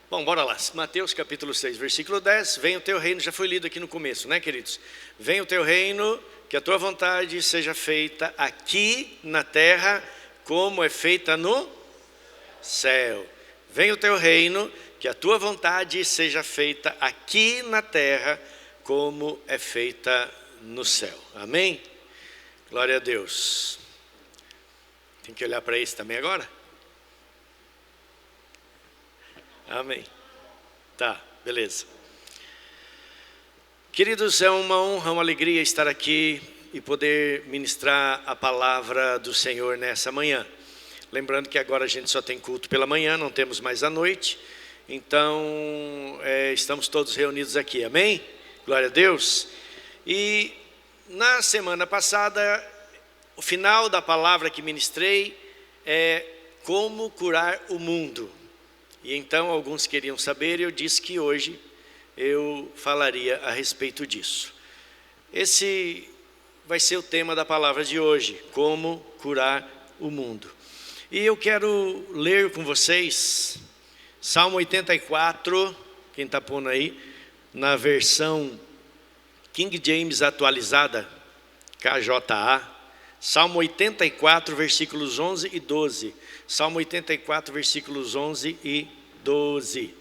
Bom, bora lá. Mateus capítulo 6, versículo 10. Venha o teu reino, já foi lido aqui no começo, né, queridos? Venha o teu reino, que a tua vontade seja feita aqui na terra, como é feita no céu. Venha o teu reino, que a tua vontade seja feita aqui na terra, como é feita no céu. Amém? Glória a Deus. Tem que olhar para isso também agora? Amém. Tá, beleza. Queridos, é uma honra, uma alegria estar aqui e poder ministrar a palavra do Senhor nessa manhã. Lembrando que agora a gente só tem culto pela manhã, não temos mais à noite. Então, estamos todos reunidos aqui, amém? Glória a Deus. E na semana passada, o final da palavra que ministrei é como curar o mundo. E então alguns queriam saber e eu disse que hoje eu falaria a respeito disso. Esse vai ser o tema da palavra de hoje, como curar o mundo. E eu quero ler com vocês Salmo 84, quem está pondo aí, na versão King James atualizada, KJA, Salmo 84, versículos 11 e 12. Salmo 84, versículos 11 e 12.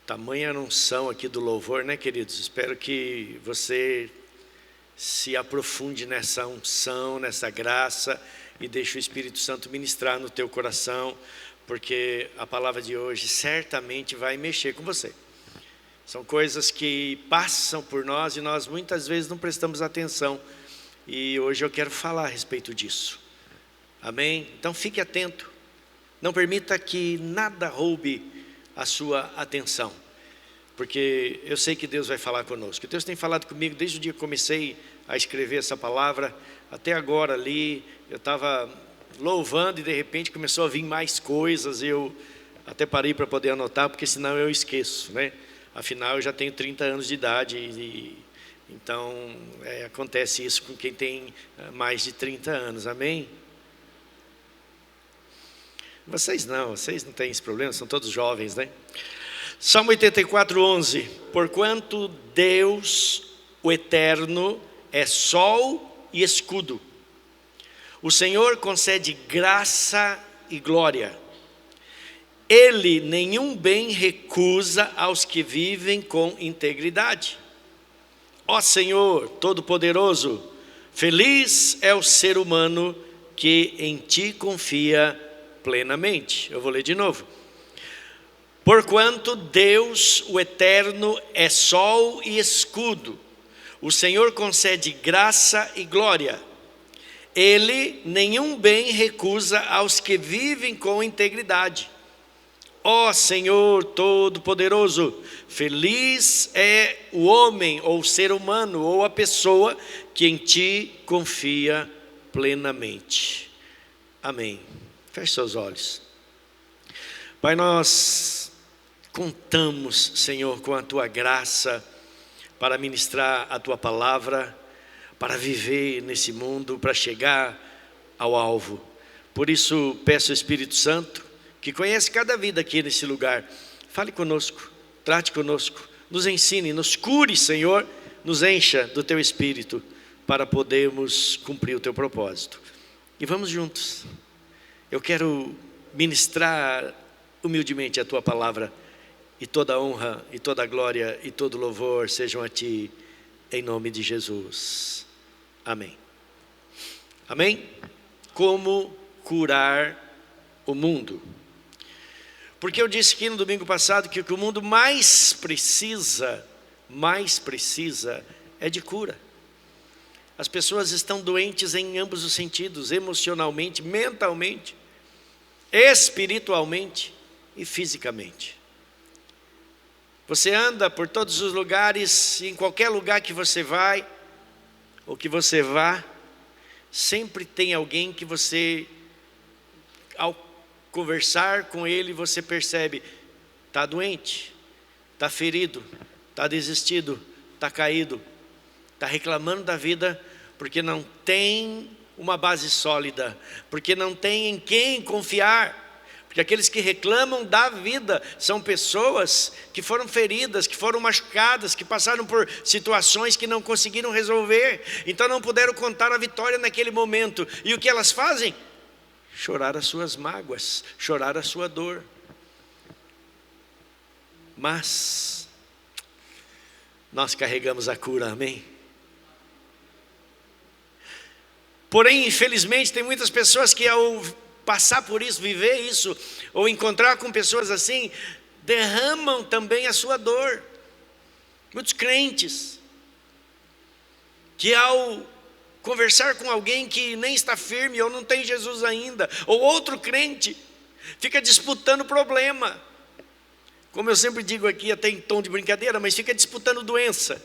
Tamanha unção aqui do louvor, né, queridos? Espero que você se aprofunde nessa unção, nessa graça, e deixe o Espírito Santo ministrar no teu coração, porque a palavra de hoje certamente vai mexer com você. São coisas que passam por nós e nós muitas vezes não prestamos atenção. E hoje eu quero falar a respeito disso. Amém? Então fique atento. Não permita que nada roube a sua atenção. Porque eu sei que Deus vai falar conosco. Deus tem falado comigo desde o dia que comecei a escrever essa palavra. Até agora ali, eu estava louvando e de repente começou a vir mais coisas. Eu até parei para poder anotar, porque senão eu esqueço, né? Afinal, eu já tenho 30 anos de idade então acontece isso com quem tem mais de 30 anos, amém? Vocês não têm esse problema, são todos jovens, né? Salmo 84, 11. Porquanto Deus, o Eterno, é sol e escudo. O Senhor concede graça e glória. Ele nenhum bem recusa aos que vivem com integridade. Ó Senhor Todo-Poderoso, feliz é o ser humano que em Ti confia plenamente. Eu vou ler de novo. Porquanto Deus, o Eterno, é sol e escudo. O Senhor concede graça e glória. Ele nenhum bem recusa aos que vivem com integridade. Ó Senhor Todo-Poderoso, feliz é o homem, ou o ser humano, ou a pessoa que em Ti confia plenamente. Amém. Feche seus olhos. Pai, nós contamos, Senhor, com a Tua graça para ministrar a Tua palavra, para viver nesse mundo, para chegar ao alvo. Por isso, peço ao Espírito Santo, que conhece cada vida aqui nesse lugar, fale conosco, trate conosco, nos ensine, nos cure, Senhor, nos encha do Teu Espírito, para podermos cumprir o Teu propósito. E vamos juntos. Eu quero ministrar humildemente a Tua palavra, e toda honra, e toda glória, e todo louvor sejam a Ti, em nome de Jesus. Amém. Amém? Como curar o mundo? Porque eu disse aqui no domingo passado que o que o mundo mais precisa é de cura. As pessoas estão doentes em ambos os sentidos, emocionalmente, mentalmente, espiritualmente e fisicamente. Você anda por todos os lugares, em qualquer lugar que você vai, ou que você vá, sempre tem alguém que você, ao conversar com ele, você percebe, está doente, está ferido, está desistido, está caído, está reclamando da vida, porque não tem uma base sólida, porque não tem em quem confiar. Porque aqueles que reclamam da vida são pessoas que foram feridas, que foram machucadas, que passaram por situações que não conseguiram resolver, então não puderam contar a vitória naquele momento. E o que elas fazem? Chorar as suas mágoas, chorar a sua dor. Mas nós carregamos a cura, amém? Porém, infelizmente, tem muitas pessoas que ao passar por isso, viver isso, ou encontrar com pessoas assim, derramam também a sua dor. Muitos crentes, que ao conversar com alguém que nem está firme, ou não tem Jesus ainda, ou outro crente, fica disputando problema. Como eu sempre digo aqui, até em tom de brincadeira, mas fica disputando doença,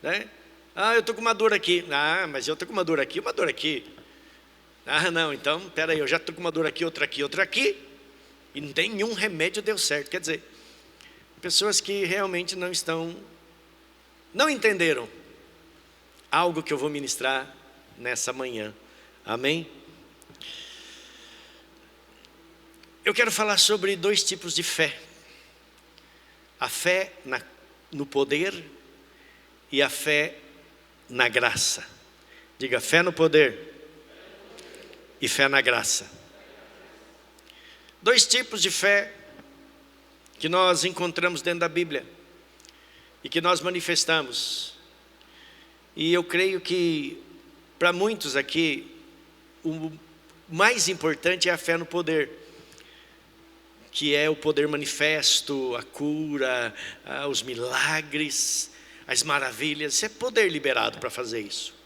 né? Ah, eu estou com uma dor aqui. Ah, mas eu estou com uma dor aqui, uma dor aqui. Ah, não, então, peraí, eu já estou com uma dor aqui, outra aqui, e nenhum remédio deu certo. Quer dizer, pessoas que realmente não entenderam algo que eu vou ministrar nessa manhã, amém? Eu quero falar sobre 2 tipos de fé: a fé no poder e a fé na graça. Diga, fé no poder e fé na graça. 2 tipos de fé que nós encontramos dentro da Bíblia e que nós manifestamos. E eu creio que para muitos aqui o mais importante é a fé no poder, que é o poder manifesto, a cura, os milagres, as maravilhas. Isso é poder liberado para fazer isso.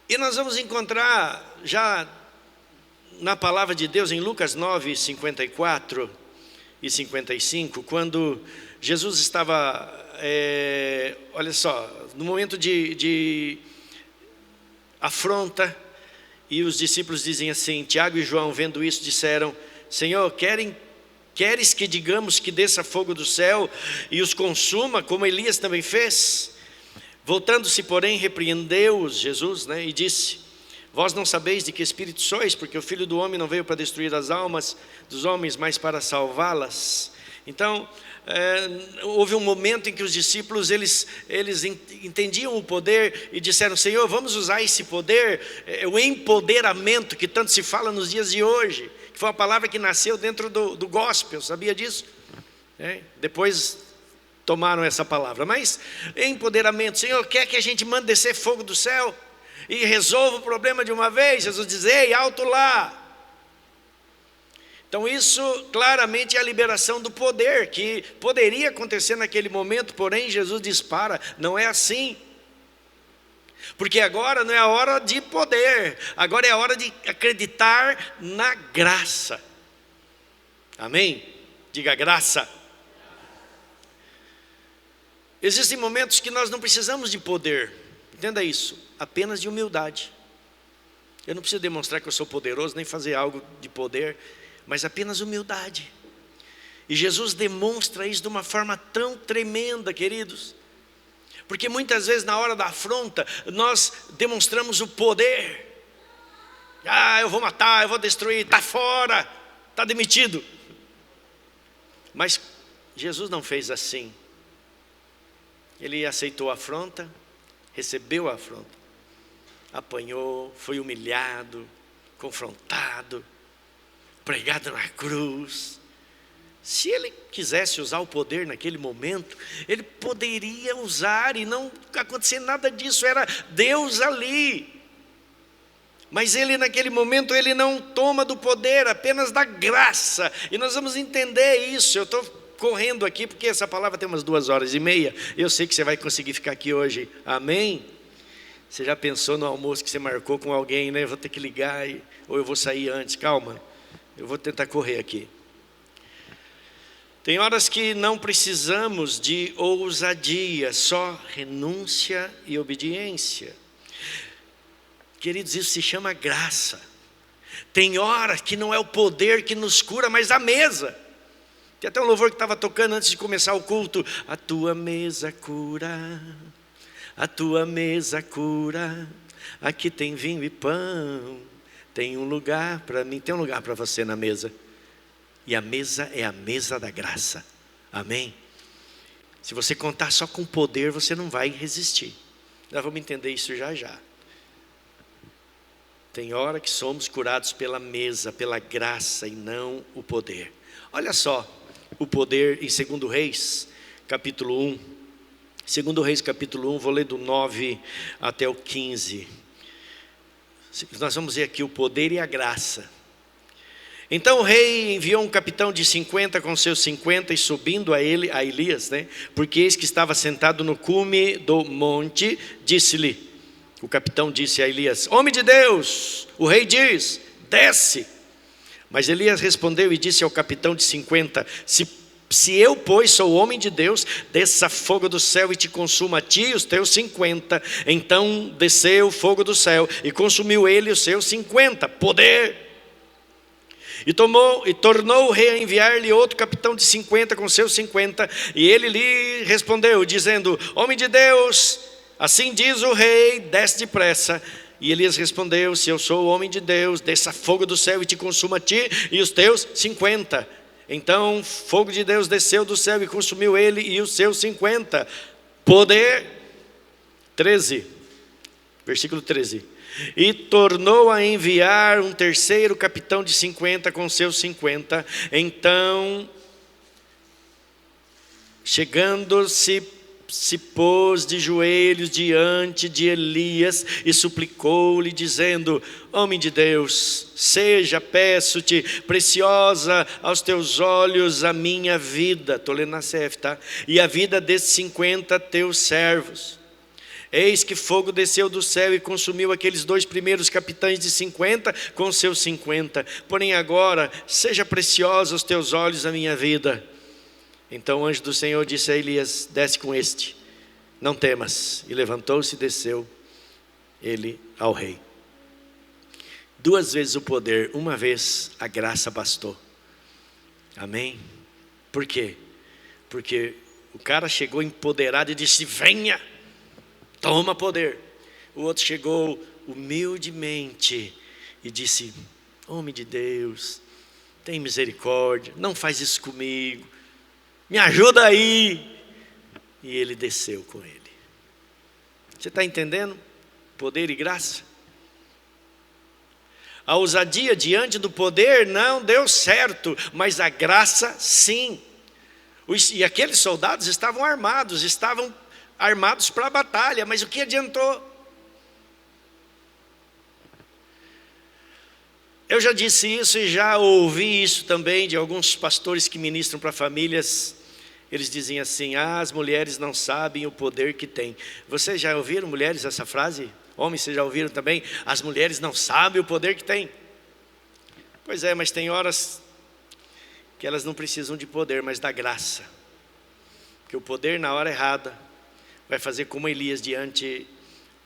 E nós vamos encontrar já na palavra de Deus em Lucas 9, 54 e 55, quando Jesus estava, olha só, no momento de afronta, e os discípulos dizem assim, Tiago e João vendo isso disseram, Senhor, queres que digamos que desça fogo do céu e os consuma, como Elias também fez? Voltando-se, porém, repreendeu-os Jesus, e disse, vós não sabeis de que espírito sois, porque o Filho do Homem não veio para destruir as almas dos homens, mas para salvá-las. Então, houve um momento em que os discípulos, eles entendiam o poder e disseram, Senhor, vamos usar esse poder, o empoderamento que tanto se fala nos dias de hoje, que foi uma palavra que nasceu dentro do gospel, sabia disso? Depois tomaram essa palavra, mas empoderamento, Senhor, quer que a gente mande descer fogo do céu e resolva o problema de uma vez? Jesus diz, ei, alto lá. Então isso claramente é a liberação do poder, que poderia acontecer naquele momento, porém Jesus diz, não é assim. Porque agora não é a hora de poder, agora é a hora de acreditar na graça. Amém? Diga graça. Existem momentos que nós não precisamos de poder, entenda isso, apenas de humildade. Eu não preciso demonstrar que eu sou poderoso, nem fazer algo de poder, mas apenas humildade. E Jesus demonstra isso de uma forma tão tremenda, queridos, porque muitas vezes na hora da afronta, nós demonstramos o poder. Eu vou matar, eu vou destruir, está fora, está demitido. Mas Jesus não fez assim. Ele aceitou a afronta, recebeu a afronta, apanhou, foi humilhado, confrontado, pregado na cruz. Se ele quisesse usar o poder naquele momento, ele poderia usar e não acontecer nada disso, era Deus ali. Mas ele naquele momento, ele não toma do poder, apenas da graça. E nós vamos entender isso. Eu estou correndo aqui, porque essa palavra tem umas 2h30, eu sei que você vai conseguir ficar aqui hoje, amém? Você já pensou no almoço que você marcou com alguém, né? Eu vou ter que ligar, ou eu vou sair antes, calma, eu vou tentar correr aqui. Tem horas que não precisamos de ousadia, só renúncia e obediência. Queridos, isso se chama graça. Tem horas que não é o poder que nos cura, mas a mesa. Tem até um louvor que estava tocando antes de começar o culto. A tua mesa cura, a tua mesa cura, aqui tem vinho e pão, tem um lugar para mim, tem um lugar para você na mesa. E a mesa é a mesa da graça, amém? Se você contar só com poder, você não vai resistir. Nós vamos entender isso já já. Tem hora que somos curados pela mesa, pela graça e não o poder. Olha só, o poder em 2 Reis, capítulo 1. 2 Reis, capítulo 1, vou ler do 9 até o 15. Nós vamos ver aqui o poder e a graça. Então o rei enviou um capitão de 50 com seus 50 e subindo a Elias, porque eis que estava sentado no cume do monte, disse-lhe, o capitão disse a Elias, homem de Deus, o rei diz, desce. Mas Elias respondeu e disse ao capitão de 50, se eu, pois, sou homem de Deus, desça fogo do céu e te consuma a ti e os teus 50. Então desceu fogo do céu e consumiu ele os seus 50, poder. E tornou o rei a enviar-lhe outro capitão de 50 com seus 50. E ele lhe respondeu, dizendo, homem de Deus, assim diz o rei, desce depressa. E Elias respondeu, se eu sou o homem de Deus, desça fogo do céu e te consuma a ti e os teus 50. Então fogo de Deus desceu do céu e consumiu ele e os seus 50. Poder. 13, versículo 13. E tornou a enviar um terceiro capitão de 50 com seus 50. Então, chegando-se, se pôs de joelhos diante de Elias e suplicou-lhe, dizendo, homem de Deus, seja, peço-te, preciosa aos teus olhos a minha vida. Estou lendo na CF, tá? E a vida desses 50 teus servos. Eis que fogo desceu do céu e consumiu aqueles 2 primeiros capitães de 50 com seus 50. Porém agora, seja preciosa aos teus olhos a minha vida. Então o anjo do Senhor disse a Elias, desce com este, não temas. E levantou-se e desceu ele ao rei. 2 vezes o poder, 1 vez a graça bastou. Amém? Por quê? Porque o cara chegou empoderado e disse, venha. Toma poder. O outro chegou humildemente e disse, homem de Deus, tem misericórdia, não faz isso comigo, me ajuda aí. E ele desceu com ele. Você está entendendo? Poder e graça. A ousadia diante do poder não deu certo, mas a graça sim. E aqueles soldados estavam armados para a batalha, mas o que adiantou? Eu já disse isso e já ouvi isso também de alguns pastores que ministram para famílias. Eles dizem assim, as mulheres não sabem o poder que têm. Vocês já ouviram, mulheres, essa frase? Homens, vocês já ouviram também? As mulheres não sabem o poder que têm. Pois é, mas tem horas que elas não precisam de poder, mas da graça. Porque o poder na hora errada vai fazer como Elias diante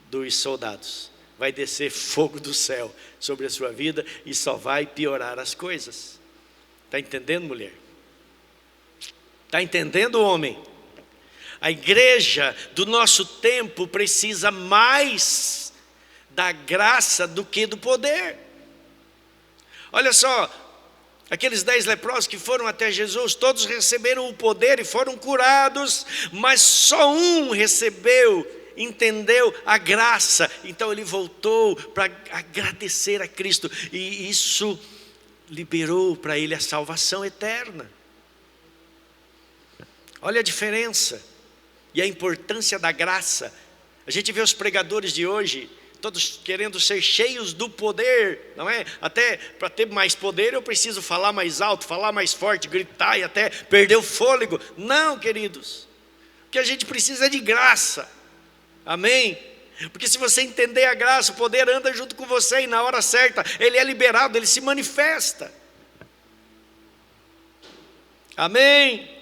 dos soldados. Vai descer fogo do céu sobre a sua vida e só vai piorar as coisas. Está entendendo, mulher? Está entendendo, homem? A igreja do nosso tempo precisa mais da graça do que do poder. Olha só, aqueles 10 leprosos que foram até Jesus, todos receberam o poder e foram curados, mas só um recebeu, entendeu a graça. Então ele voltou para agradecer a Cristo, e isso liberou para ele a salvação eterna. Olha a diferença e a importância da graça. A gente vê os pregadores de hoje, todos querendo ser cheios do poder, não é? Até para ter mais poder eu preciso falar mais alto, falar mais forte, gritar e até perder o fôlego. Não, queridos, o que a gente precisa é de graça, amém? Porque se você entender a graça, o poder anda junto com você e na hora certa ele é liberado, ele se manifesta, amém?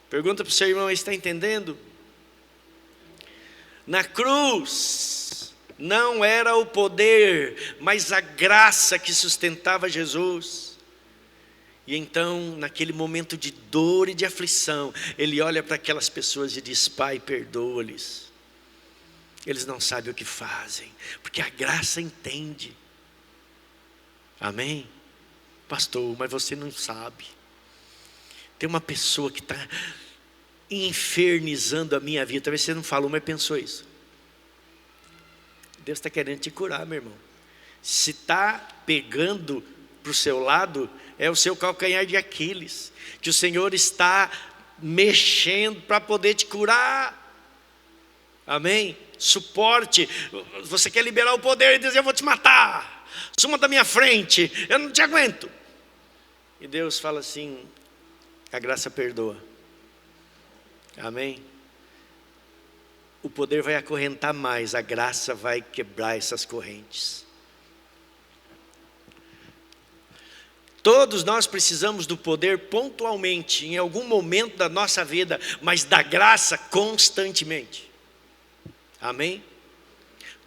Pergunta para o seu irmão, está entendendo? Na cruz, não era o poder, mas a graça que sustentava Jesus. E então, naquele momento de dor e de aflição, ele olha para aquelas pessoas e diz, Pai, perdoa-lhes. Eles não sabem o que fazem, porque a graça entende. Amém? Pastor, mas você não sabe. Tem uma pessoa que está infernizando a minha vida. Talvez você não falou, mas pensou isso. Deus está querendo te curar, meu irmão. Se está pegando para o seu lado, é o seu calcanhar de Aquiles, que o Senhor está mexendo para poder te curar. Amém? Suporte. Você quer liberar o poder e dizer: eu vou te matar, suma da minha frente, eu não te aguento. E Deus fala assim: a graça perdoa. Amém? O poder vai acorrentar mais, a graça vai quebrar essas correntes. Todos nós precisamos do poder pontualmente, em algum momento da nossa vida, mas da graça constantemente. Amém?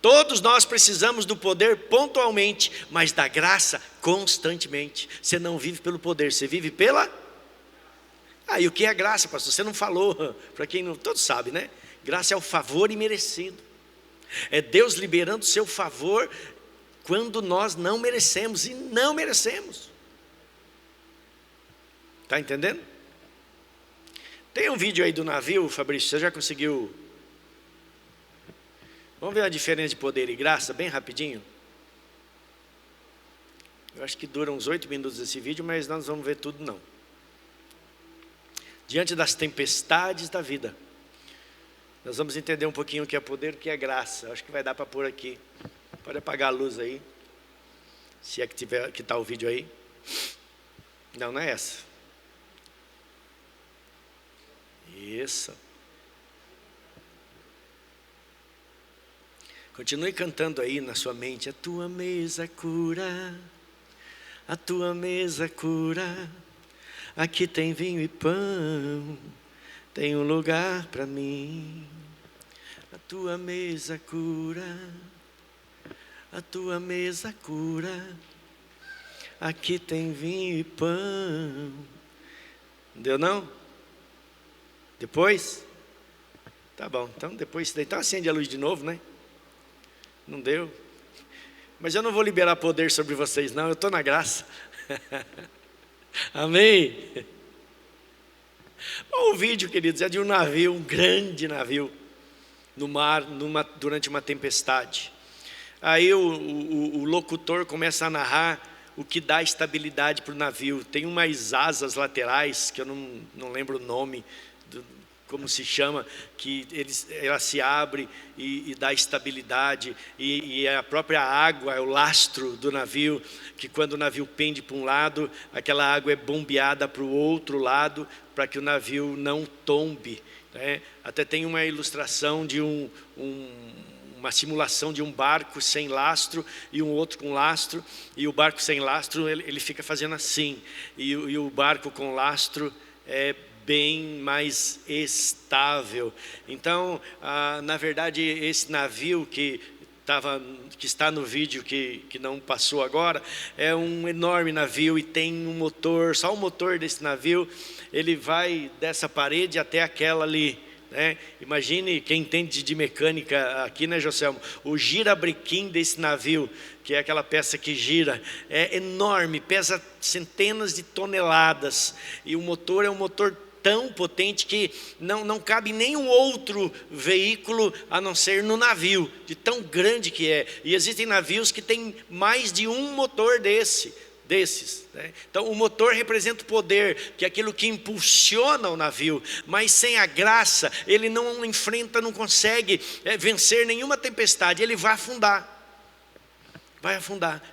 Todos nós precisamos do poder pontualmente, mas da graça constantemente. Você não vive pelo poder, você vive pela... E o que é graça, pastor? Você não falou. Para quem não... Todos sabem, né? Graça é o favor imerecido. É Deus liberando o seu favor quando nós não merecemos, e não merecemos. Está entendendo? Tem um vídeo aí do navio, Fabrício, você já conseguiu? Vamos ver a diferença de poder e graça, bem rapidinho. Eu acho que dura uns 8 minutos esse vídeo, mas nós não vamos ver tudo não. Diante das tempestades da vida, nós vamos entender um pouquinho o que é poder e o que é graça. Acho que vai dar para pôr aqui. Pode apagar a luz aí, se é que tiver, que está o vídeo aí. Não, não é essa. Isso. Continue cantando aí na sua mente: a tua mesa cura, a tua mesa cura, aqui tem vinho e pão, tem um lugar para mim. A tua mesa cura, a tua mesa cura, aqui tem vinho e pão. Deu não? Depois? Tá bom, então depois daí. Então acende a luz de novo, né? Não deu? Mas eu não vou liberar poder sobre vocês não, eu estou na graça. Amém? O vídeo, queridos, é de um navio, um grande navio, no mar, durante uma tempestade. Aí o locutor começa a narrar o que dá estabilidade para o navio. Tem umas asas laterais, que eu não lembro o nome, como se chama, que ela se abre e dá estabilidade, e a própria água é o lastro do navio, que quando o navio pende para um lado, aquela água é bombeada para o outro lado, para que o navio não tombe, né? Até tem uma ilustração de uma simulação de um barco sem lastro e um outro com lastro, e o barco sem lastro ele fica fazendo assim, e o barco com lastro é bem mais estável. Então, na verdade, esse navio que está no vídeo que não passou agora, é um enorme navio e tem um motor, só o motor desse navio, ele vai dessa parede até aquela ali, né? Imagine, quem entende de mecânica aqui, né, Joselmo? O girabrequim desse navio, que é aquela peça que gira, é enorme, pesa centenas de toneladas, e o motor é um motor tão potente que não cabe nenhum outro veículo a não ser no navio, de tão grande que é. E existem navios que têm mais de um motor desses, né? Então o motor representa o poder, que é aquilo que impulsiona o navio, mas sem a graça ele não enfrenta, não consegue vencer nenhuma tempestade, ele vai afundar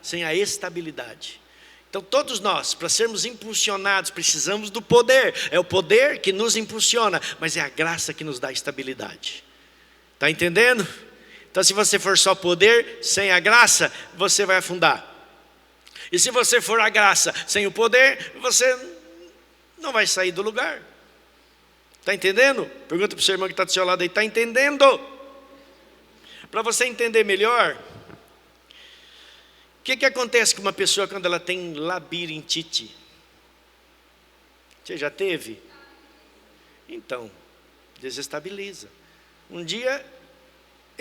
sem a estabilidade. Então todos nós, para sermos impulsionados, precisamos do poder. É o poder que nos impulsiona, mas é a graça que nos dá estabilidade. Está entendendo? Então se você for só poder, sem a graça, você vai afundar. E se você for a graça sem o poder, você não vai sair do lugar. Está entendendo? Pergunta para o seu irmão que está do seu lado aí: está entendendo? Para você entender melhor, o que acontece com uma pessoa quando ela tem labirintite? Você já teve? Então, desestabiliza. Um dia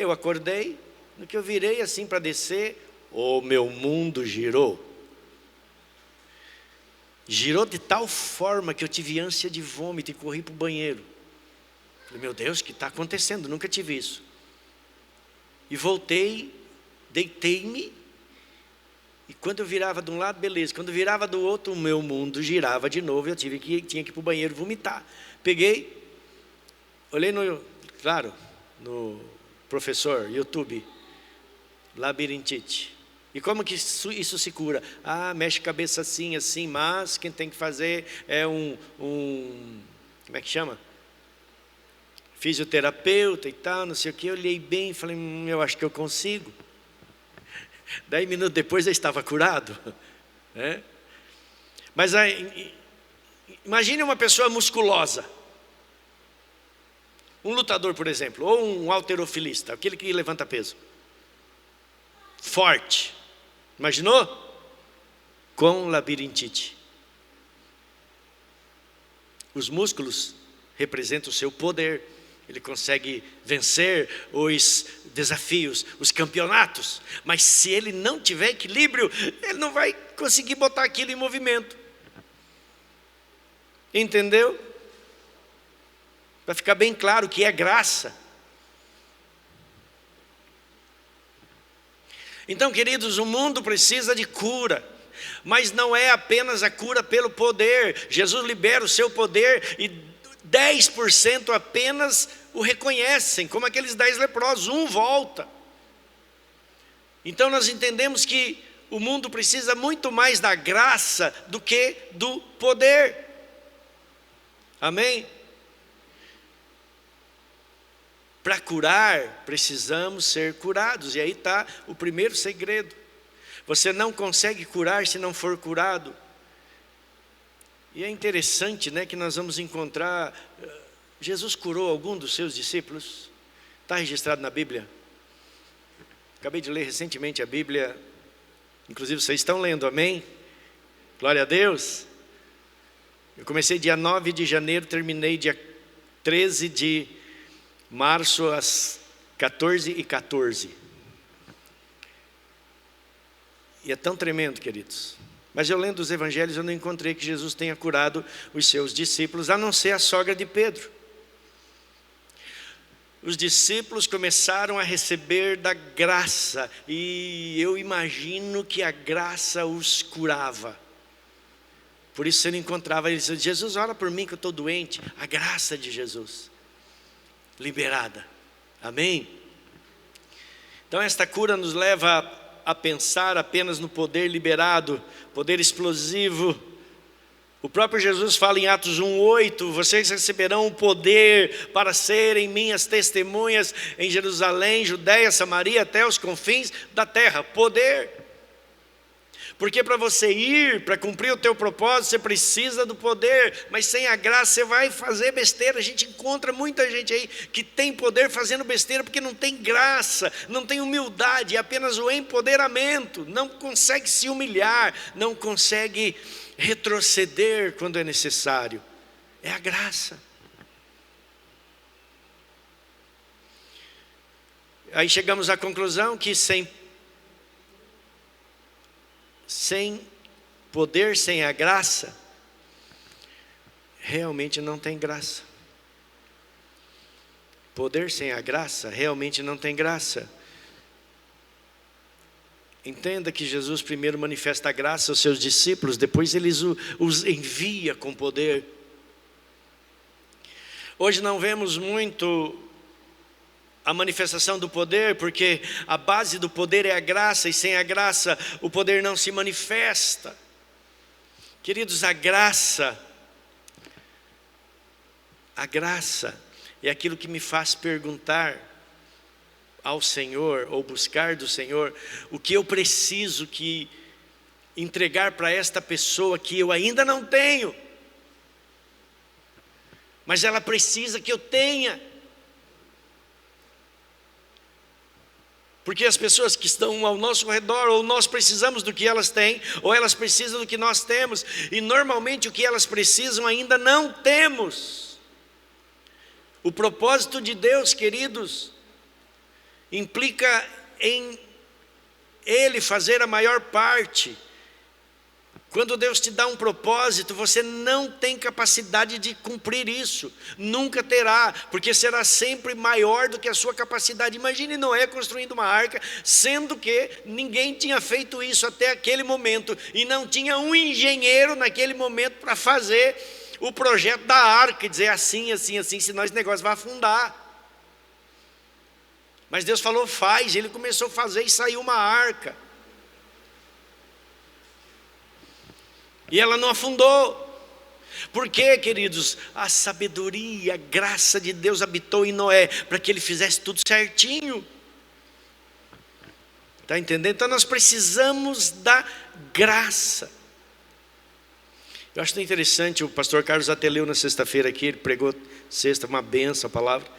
Eu acordei, no que eu virei assim para descer, o meu mundo girou. Girou de tal forma que eu tive ânsia de vômito e corri para o banheiro. Falei, meu Deus, o que está acontecendo? Nunca tive isso. E voltei, deitei-me. E quando eu virava de um lado, beleza. Quando eu virava do outro, o meu mundo girava de novo. Eu tinha que ir para o banheiro vomitar. Peguei, olhei no professor, YouTube, labirintite. E como que isso se cura? Mexe a cabeça assim, assim, mas quem tem que fazer é como é que chama? Fisioterapeuta e tal, não sei o que. Eu olhei bem e falei, eu acho que eu consigo. 10 minutos depois eu estava curado. Mas imagine uma pessoa musculosa. Um lutador, por exemplo, ou um halterofilista, aquele que levanta peso. Forte. Imaginou? Com labirintite. Os músculos representam o seu poder. Ele consegue vencer os desafios, os campeonatos. Mas se ele não tiver equilíbrio, ele não vai conseguir botar aquilo em movimento. Entendeu? Para ficar bem claro que é graça. Então, queridos, o mundo precisa de cura. Mas não é apenas a cura pelo poder. Jesus libera o seu poder e 10% apenas o reconhecem, como aqueles 10 leprosos, um volta. Então nós entendemos que o mundo precisa muito mais da graça do que do poder. Amém? Para curar, precisamos ser curados. E aí está o primeiro segredo. Você não consegue curar se não for curado. E é interessante, né, que nós vamos encontrar, Jesus curou algum dos seus discípulos? Está registrado na Bíblia? Acabei de ler recentemente a Bíblia, inclusive vocês estão lendo, amém? Glória a Deus. Eu comecei dia 9 de janeiro, terminei dia 13 de março às 14h14. E é tão tremendo, queridos. Mas eu lendo os evangelhos, eu não encontrei que Jesus tenha curado os seus discípulos, a não ser a sogra de Pedro. Os discípulos começaram a receber da graça, e eu imagino que a graça os curava. Por isso você não encontrava eles, Jesus, ora por mim que eu estou doente. A graça de Jesus, liberada, amém? Então esta cura nos leva a pensar apenas no poder liberado, poder explosivo. O próprio Jesus fala em Atos 1:8, vocês receberão o poder para serem minhas testemunhas em Jerusalém, Judeia, Samaria, até os confins da terra. Poder. Porque para você ir, para cumprir o teu propósito, você precisa do poder. Mas sem a graça você vai fazer besteira. A gente encontra muita gente aí que tem poder fazendo besteira porque não tem graça, não tem humildade, é apenas o empoderamento. Não consegue se humilhar, não consegue retroceder quando é necessário. É a graça. Aí chegamos à conclusão que sem poder, sem a graça, realmente não tem graça. Poder sem a graça, realmente não tem graça. Entenda que Jesus primeiro manifesta a graça aos seus discípulos, depois ele os envia com poder. Hoje não vemos muito a manifestação do poder, porque a base do poder é a graça, e sem a graça o poder não se manifesta. Queridos, a graça é aquilo que me faz perguntar ao Senhor, ou buscar do Senhor, o que eu preciso entregar para esta pessoa que eu ainda não tenho, mas ela precisa que eu tenha. Porque as pessoas que estão ao nosso redor, ou nós precisamos do que elas têm, ou elas precisam do que nós temos, e normalmente o que elas precisam ainda não temos. O propósito de Deus, queridos, implica em Ele fazer a maior parte. Quando Deus te dá um propósito, você não tem capacidade de cumprir isso, nunca terá, porque será sempre maior do que a sua capacidade. Imagine Noé construindo uma arca, sendo que ninguém tinha feito isso até aquele momento, e não tinha um engenheiro naquele momento para fazer o projeto da arca, e dizer assim, assim, assim, senão esse negócio vai afundar. Mas Deus falou, faz, ele começou a fazer e saiu uma arca. E ela não afundou. Por quê, queridos? A sabedoria, a graça de Deus habitou em Noé, para que ele fizesse tudo certinho. Está entendendo? Então nós precisamos da graça. Eu acho interessante, o pastor Carlos até leu na sexta-feira aqui, ele pregou sexta, uma benção a palavra.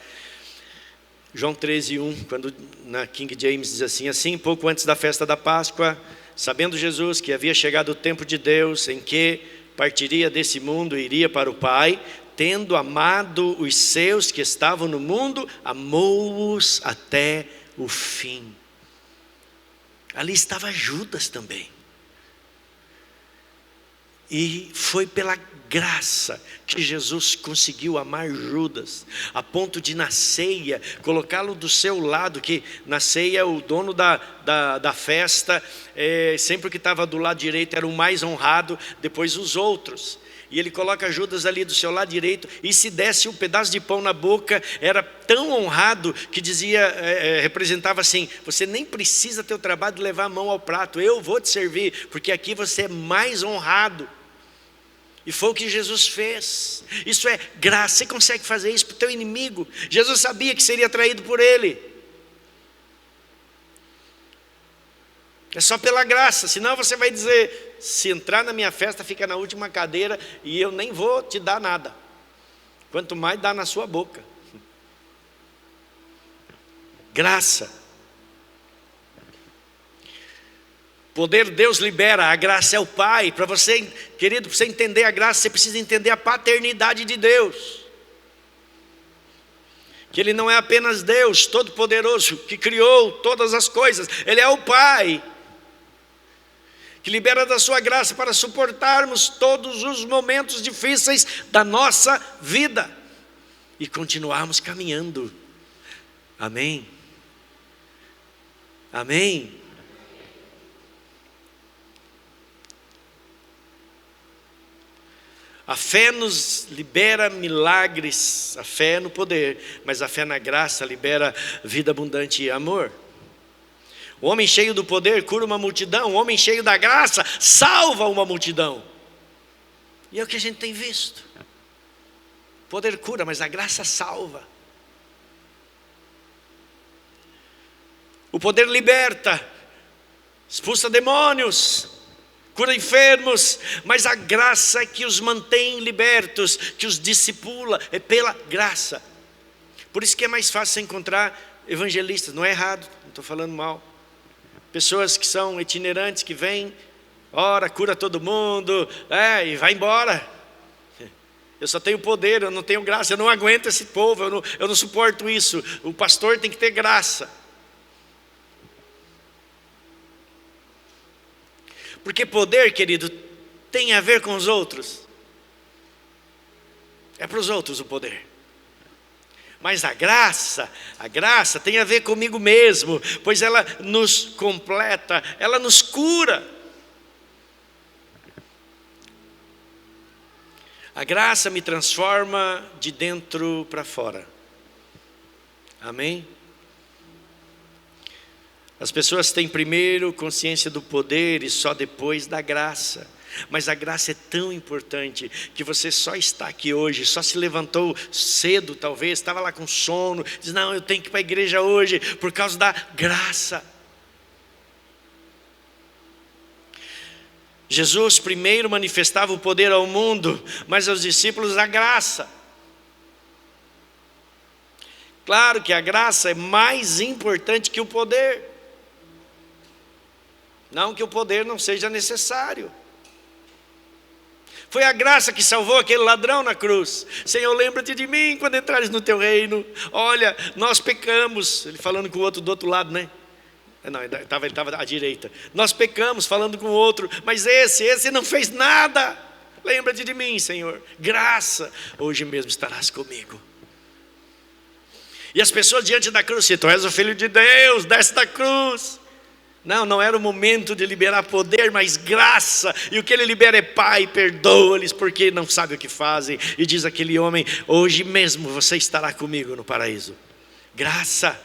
João 13:1, quando na King James diz assim: assim, pouco antes da festa da Páscoa, sabendo Jesus que havia chegado o tempo de Deus, em que partiria desse mundo e iria para o Pai, tendo amado os seus que estavam no mundo, amou-os até o fim. Ali estava Judas também. E foi pela graça que Jesus conseguiu amar Judas, a ponto de na ceia, colocá-lo do seu lado, que na ceia o dono da festa, sempre que estava do lado direito era o mais honrado, depois os outros. E ele coloca Judas ali do seu lado direito, e se desse um pedaço de pão na boca, era tão honrado que dizia, representava assim: você nem precisa ter o trabalho de levar a mão ao prato, eu vou te servir, porque aqui você é mais honrado. E foi o que Jesus fez. Isso é graça. Você consegue fazer isso para o teu inimigo? Jesus sabia que seria traído por ele. É só pela graça. Senão você vai dizer: se entrar na minha festa, fica na última cadeira e eu nem vou te dar nada. Quanto mais dá na sua boca. Graça. Poder Deus libera, a graça é o Pai. Para você, querido, para você entender a graça, você precisa entender a paternidade de Deus. Que Ele não é apenas Deus Todo-Poderoso, que criou todas as coisas. Ele é o Pai, que libera da sua graça para suportarmos todos os momentos difíceis da nossa vida e continuarmos caminhando. Amém? Amém? A fé nos libera milagres, a fé no poder, mas a fé na graça libera vida abundante e amor. O homem cheio do poder cura uma multidão, o homem cheio da graça salva uma multidão. E é o que a gente tem visto. O poder cura, mas a graça salva. O poder liberta, expulsa demônios, cura enfermos, mas a graça que os mantém libertos, que os discipula, é pela graça. Por isso que é mais fácil encontrar evangelistas, não é errado, não estou falando mal. Pessoas que são itinerantes, que vêm, ora, cura todo mundo, e vai embora. Eu só tenho poder, eu não tenho graça, eu não aguento esse povo, eu não suporto isso. O pastor tem que ter graça. Porque poder, querido, tem a ver com os outros. É para os outros o poder. Mas a graça tem a ver comigo mesmo, pois ela nos completa, ela nos cura. A graça me transforma de dentro para fora. Amém? As pessoas têm primeiro consciência do poder e só depois da graça. Mas a graça é tão importante que você só está aqui hoje, só se levantou cedo talvez, estava lá com sono, diz: não, eu tenho que ir para a igreja hoje, por causa da graça. Jesus primeiro manifestava o poder ao mundo, mas aos discípulos a graça. Claro que a graça é mais importante que o poder. Não que o poder não seja necessário. Foi a graça que salvou aquele ladrão na cruz. Senhor, lembra-te de mim quando entrares no teu reino. Olha, nós pecamos. Ele falando com o outro do outro lado, né? Não, ele estava à direita. Nós pecamos, falando com o outro. Mas esse não fez nada. Lembra-te de mim, Senhor. Graça. Hoje mesmo estarás comigo. E as pessoas diante da cruz, se tu és o Filho de Deus, desce da cruz. Não era o momento de liberar poder, mas graça. E o que ele libera é Pai, perdoa-lhes porque não sabem o que fazem. E diz aquele homem, hoje mesmo você estará comigo no paraíso. Graça.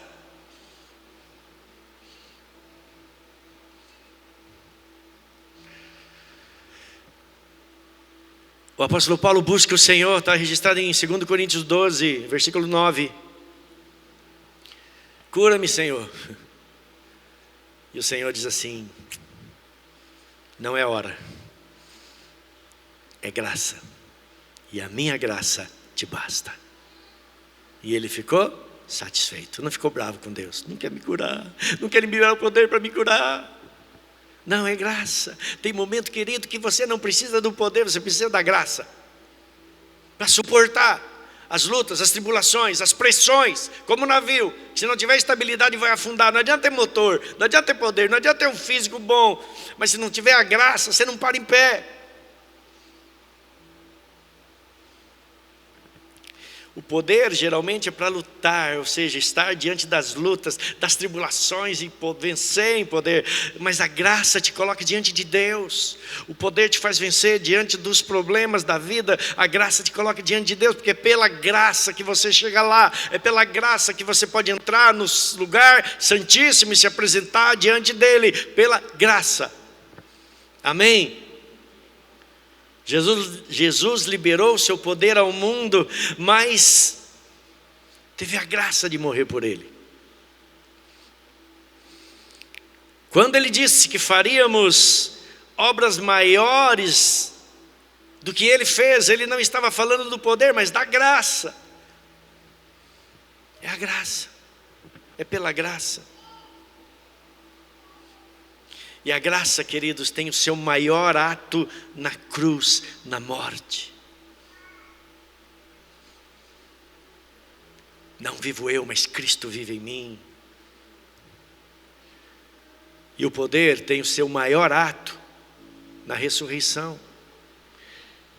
O apóstolo Paulo busca o Senhor, está registrado em 2 Coríntios 12, versículo 9. Cura-me, Senhor. E o Senhor diz assim, não é hora, é graça, e a minha graça te basta. E ele ficou satisfeito, não ficou bravo com Deus, não quer me curar, não quer liberar o poder para me curar. Não, é graça. Tem momento, querido, que você não precisa do poder, você precisa da graça, para suportar as lutas, as tribulações, as pressões, como um navio. Se não tiver estabilidade vai afundar. Não adianta ter motor, não adianta ter poder, não adianta ter um físico bom, mas se não tiver a graça, você não para em pé. O poder geralmente é para lutar, ou seja, estar diante das lutas, das tribulações e vencer em poder. Mas a graça te coloca diante de Deus. O poder te faz vencer diante dos problemas da vida. A graça te coloca diante de Deus, porque é pela graça que você chega lá. É pela graça que você pode entrar no lugar santíssimo e se apresentar diante dele. Pela graça. Amém? Jesus liberou o seu poder ao mundo, mas teve a graça de morrer por ele. Quando ele disse que faríamos obras maiores do que ele fez, ele não estava falando do poder, mas da graça. É a graça, é pela graça. E a graça, queridos, tem o seu maior ato na cruz, na morte. Não vivo eu, mas Cristo vive em mim. E o poder tem o seu maior ato na ressurreição.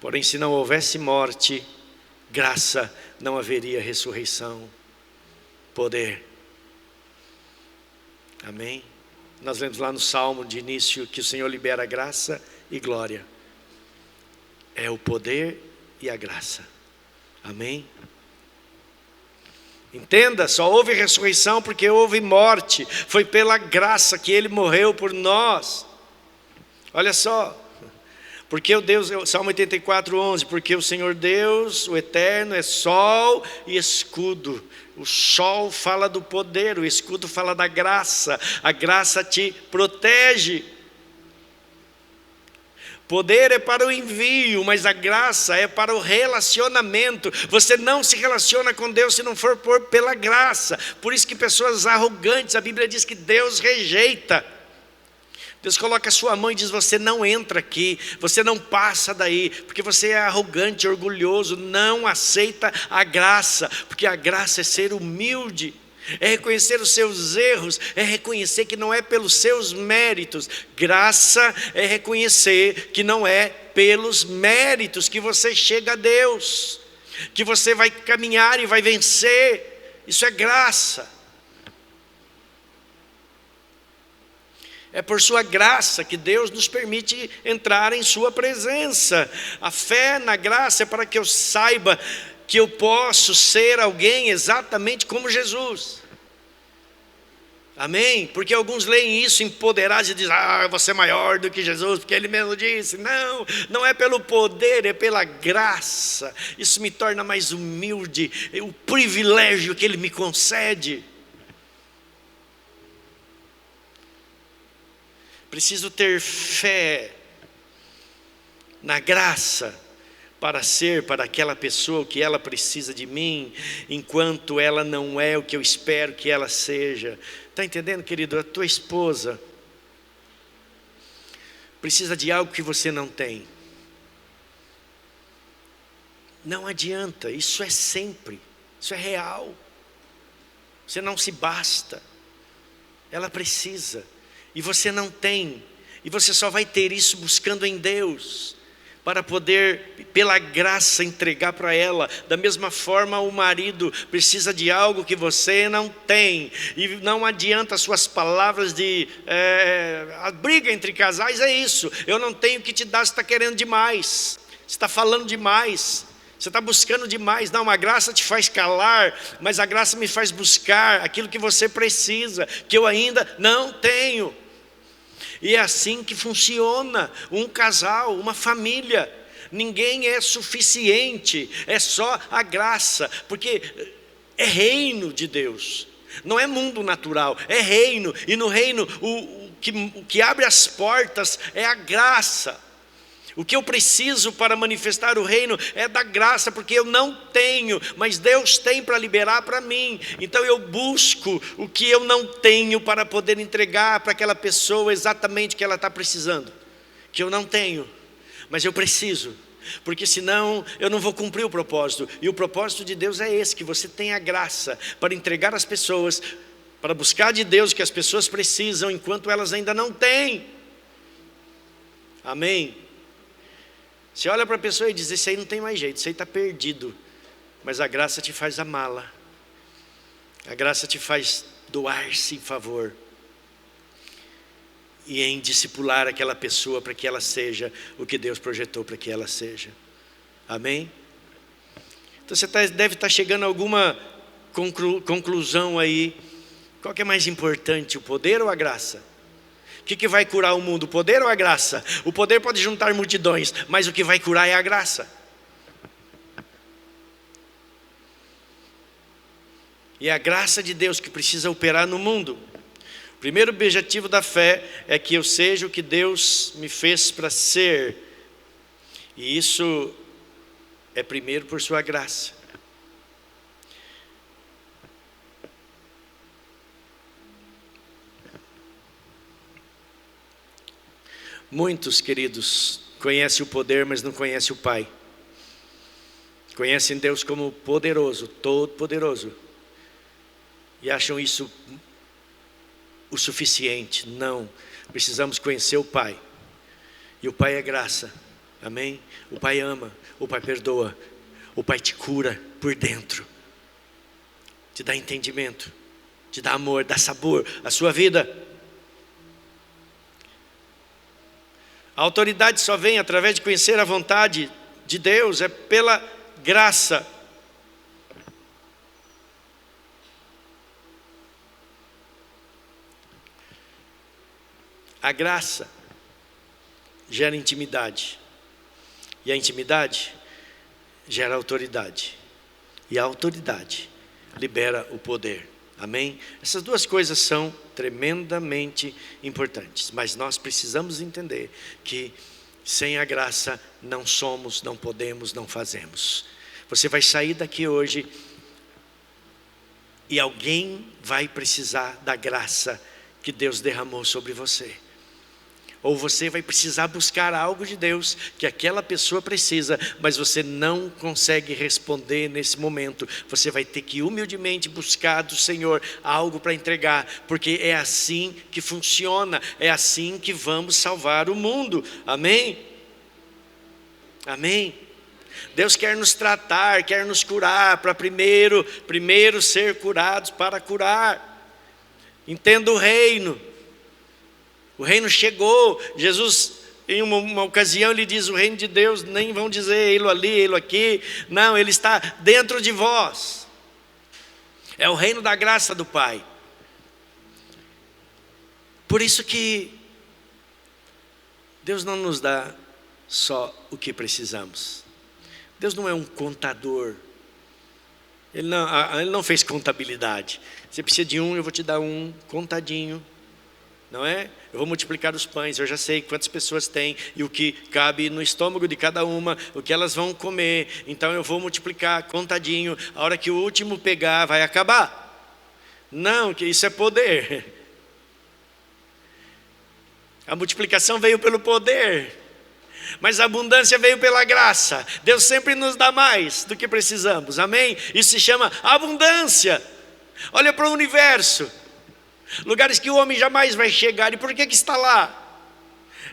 Porém, se não houvesse morte, graça, não haveria ressurreição. Poder. Amém? Nós lemos lá no Salmo de início que o Senhor libera graça e glória. É o poder e a graça. Amém? Entenda, só houve ressurreição porque houve morte. Foi pela graça que Ele morreu por nós. Olha só. Porque o Deus, Salmo 84, 11. Porque o Senhor Deus, o Eterno, é sol e escudo. O sol fala do poder, o escudo fala da graça. A graça te protege. Poder é para o envio, mas a graça é para o relacionamento. Você não se relaciona com Deus se não for pela graça. Por isso que pessoas arrogantes, a Bíblia diz que Deus rejeita. Deus coloca a sua mão e diz, você não entra aqui, você não passa daí, porque você é arrogante, orgulhoso, não aceita a graça, porque a graça é ser humilde, é reconhecer os seus erros, é reconhecer que não é pelos seus méritos. Graça é reconhecer que não é pelos méritos que você chega a Deus, que você vai caminhar e vai vencer. Isso é graça. É por sua graça que Deus nos permite entrar em sua presença. A fé na graça é para que eu saiba que eu posso ser alguém exatamente como Jesus. Amém? Porque alguns leem isso empoderados e dizem, você é maior do que Jesus, porque Ele mesmo disse. Não, não é pelo poder, é pela graça. Isso me torna mais humilde, o privilégio que Ele me concede. Preciso ter fé na graça para ser para aquela pessoa o que ela precisa de mim, enquanto ela não é o que eu espero que ela seja. Está entendendo, querido? A tua esposa precisa de algo que você não tem. Não adianta, isso é sempre, isso é real. Você não se basta, ela precisa, e você não tem, e você só vai ter isso buscando em Deus, para poder, pela graça, entregar para ela. Da mesma forma, o marido precisa de algo que você não tem, e não adianta as suas palavras de a briga entre casais é isso: eu não tenho o que te dar, você está querendo demais, você está falando demais, você está buscando demais. Não, a graça te faz calar, mas a graça me faz buscar aquilo que você precisa, que eu ainda não tenho. E é assim que funciona um casal, uma família. Ninguém é suficiente, é só a graça, porque é reino de Deus, não é mundo natural, é reino. E no reino o que abre as portas é a graça. O que eu preciso para manifestar o reino é da graça, porque eu não tenho, mas Deus tem para liberar para mim. Então eu busco o que eu não tenho para poder entregar para aquela pessoa exatamente o que ela está precisando. Que eu não tenho, mas eu preciso, porque senão eu não vou cumprir o propósito. E o propósito de Deus é esse: que você tenha graça para entregar às pessoas, para buscar de Deus o que as pessoas precisam enquanto elas ainda não têm. Amém? Você olha para a pessoa e diz: esse aí não tem mais jeito, esse aí está perdido. Mas a graça te faz amá-la, a graça te faz doar-se em favor e em discipular aquela pessoa para que ela seja o que Deus projetou para que ela seja. Amém? Então você deve estar chegando a alguma conclusão aí. Qual que é mais importante, o poder ou a graça? O que vai curar o mundo, o poder ou a graça? O poder pode juntar multidões, mas o que vai curar é a graça. E é a graça de Deus que precisa operar no mundo. O primeiro objetivo da fé é que eu seja o que Deus me fez para ser. E isso é primeiro por sua graça. Muitos, queridos, conhecem o poder, mas não conhecem o Pai. Conhecem Deus como poderoso, todo-poderoso, e acham isso o suficiente. Não, precisamos conhecer o Pai. E o Pai é graça, amém? O Pai ama, o Pai perdoa, o Pai te cura por dentro, te dá entendimento, te dá amor, dá sabor à sua vida. A autoridade só vem através de conhecer a vontade de Deus, é pela graça. A graça gera intimidade, e a intimidade gera autoridade, e a autoridade libera o poder. Amém? Essas duas coisas são tremendamente importantes, mas nós precisamos entender que sem a graça não somos, não podemos, não fazemos. Você vai sair daqui hoje e alguém vai precisar da graça que Deus derramou sobre você. Ou você vai precisar buscar algo de Deus que aquela pessoa precisa, mas você não consegue responder nesse momento. Você vai ter que humildemente buscar do Senhor algo para entregar, porque é assim que funciona, é assim que vamos salvar o mundo. Amém? Amém? Deus quer nos tratar, quer nos curar, para primeiro ser curados para curar. Entenda o reino. O reino chegou. Jesus, em uma ocasião, ele diz: o reino de Deus, nem vão dizer ele ali, ele aqui. Não, ele está dentro de vós. É o reino da graça do Pai. Por isso que Deus não nos dá só o que precisamos. Deus não é um contador. Ele não fez contabilidade. Você precisa de um, eu vou te dar um contadinho. Não é? Eu vou multiplicar os pães, eu já sei quantas pessoas tem e o que cabe no estômago de cada uma, o que elas vão comer. Então eu vou multiplicar contadinho, a hora que o último pegar vai acabar. Não, que isso é poder. A multiplicação veio pelo poder. Mas a abundância veio pela graça. Deus sempre nos dá mais do que precisamos, amém? Isso se chama abundância. Olha para o universo, lugares que o homem jamais vai chegar. E por que está lá?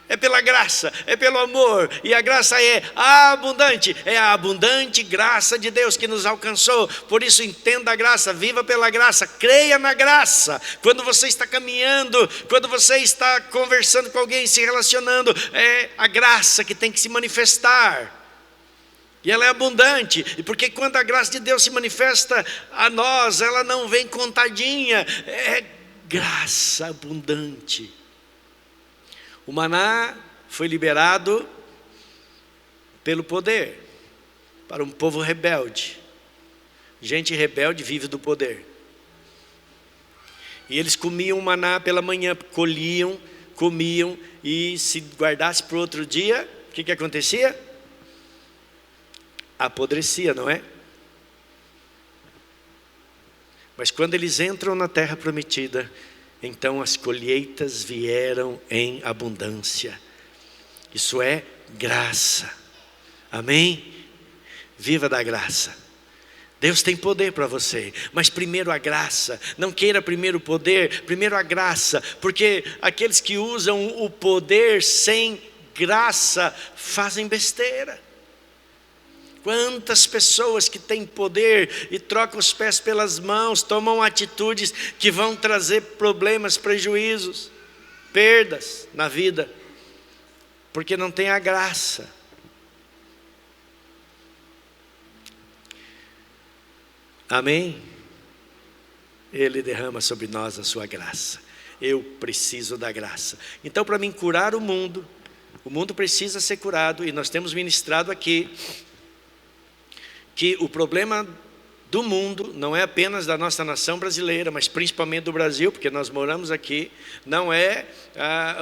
É pela graça, é pelo amor. E a graça é abundante. É a abundante graça de Deus que nos alcançou. Por isso entenda a graça, viva pela graça, creia na graça. Quando você está caminhando, quando você está conversando com alguém, se relacionando, é a graça que tem que se manifestar. E ela é abundante. E porque quando a graça de Deus se manifesta a nós, ela não vem contadinha. É graça abundante. O maná foi liberado pelo poder para um povo rebelde. Gente rebelde vive do poder. E eles comiam o maná pela manhã, colhiam, comiam, e se guardasse para o outro dia, o que acontecia? Apodrecia, não é? Mas quando eles entram na terra prometida, então as colheitas vieram em abundância. Isso é graça, amém? Viva da graça. Deus tem poder para você, mas primeiro a graça. Não queira primeiro o poder, primeiro a graça. Porque aqueles que usam o poder sem graça fazem besteira. Quantas pessoas que têm poder e trocam os pés pelas mãos, tomam atitudes que vão trazer problemas, prejuízos, perdas na vida, porque não tem a graça. Amém? Ele derrama sobre nós a sua graça. Eu preciso da graça. Então, para mim curar o mundo precisa ser curado, e nós temos ministrado aqui que o problema do mundo não é apenas da nossa nação brasileira, mas principalmente do Brasil, porque nós moramos aqui. Não é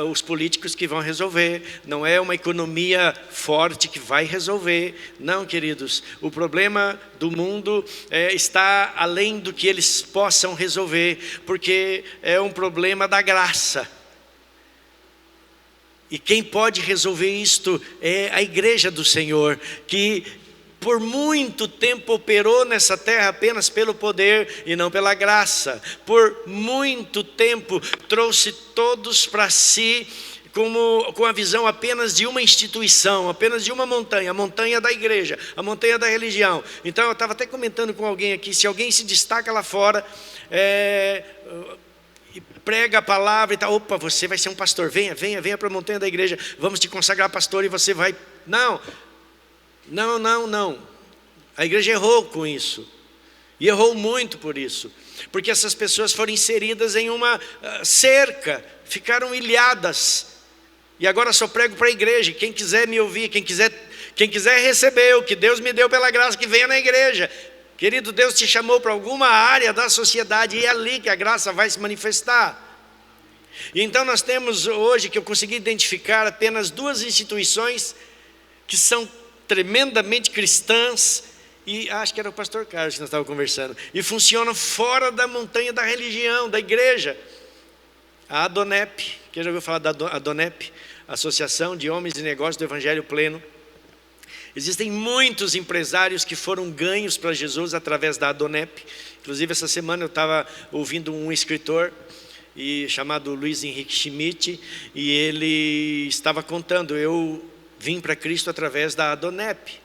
os políticos que vão resolver, não é uma economia forte que vai resolver. Não, queridos, o problema do mundo está além do que eles possam resolver, porque é um problema da graça. E quem pode resolver isto é a igreja do Senhor, que por muito tempo operou nessa terra apenas pelo poder e não pela graça. Por muito tempo trouxe todos para si com a visão apenas de uma instituição, apenas de uma montanha, a montanha da igreja, a montanha da religião. Então eu estava até comentando com alguém aqui, se alguém se destaca lá fora, e prega a palavra e tal, opa, você vai ser um pastor, venha para a montanha da igreja, vamos te consagrar pastor e você vai... Não. A igreja errou com isso. E errou muito por isso. Porque essas pessoas foram inseridas em uma cerca, ficaram ilhadas. E agora só prego para a igreja. Quem quiser me ouvir, quem quiser receber o que Deus me deu pela graça, que venha na igreja. Querido, Deus te chamou para alguma área da sociedade, e é ali que a graça vai se manifestar. E então nós temos hoje, que eu consegui identificar apenas 2 instituições que são tremendamente cristãs, e acho que era o pastor Carlos que nós estávamos conversando, e funcionam fora da montanha da religião, da igreja. A Adonep, quem já ouviu falar da Adonep? Associação de Homens de Negócios do Evangelho Pleno. Existem muitos empresários que foram ganhos para Jesus através da Adonep. Inclusive essa semana eu estava ouvindo um escritor chamado Luiz Henrique Schmidt, e ele estava contando, eu vim para Cristo através da Adonep.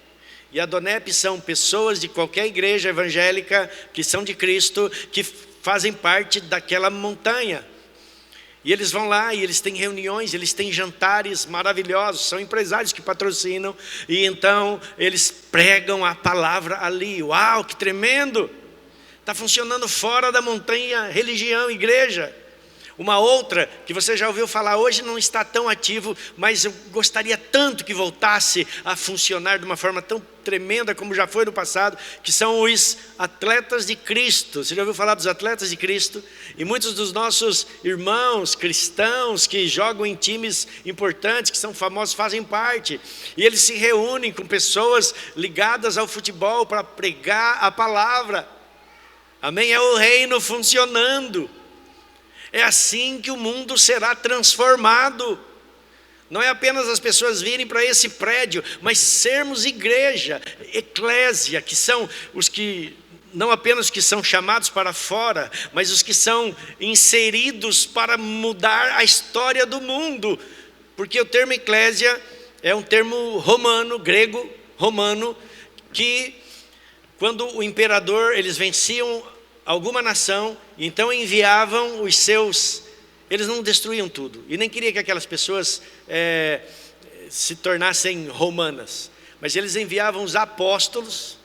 E a Adonep são pessoas de qualquer igreja evangélica que são de Cristo, que fazem parte daquela montanha. E eles vão lá e eles têm reuniões, eles têm jantares maravilhosos, são empresários que patrocinam, e então eles pregam a palavra ali. Uau, que tremendo! Está funcionando fora da montanha, religião, igreja. Uma outra que você já ouviu falar, hoje não está tão ativo, mas eu gostaria tanto que voltasse a funcionar de uma forma tão tremenda como já foi no passado, que são os atletas de Cristo. Você já ouviu falar dos atletas de Cristo? E muitos dos nossos irmãos cristãos que jogam em times importantes, que são famosos, fazem parte. E eles se reúnem com pessoas ligadas ao futebol para pregar a palavra. Amém? É o reino funcionando. É assim que o mundo será transformado. Não é apenas as pessoas virem para esse prédio, mas sermos igreja, eclésia, que são os que, não apenas os que são chamados para fora, mas os que são inseridos para mudar a história do mundo. Porque o termo eclésia é um termo romano, grego, romano, que quando o imperador, eles venciam alguma nação, então enviavam os seus, eles não destruíam tudo, e nem queria que aquelas pessoas se tornassem romanas, mas eles enviavam os apóstolos,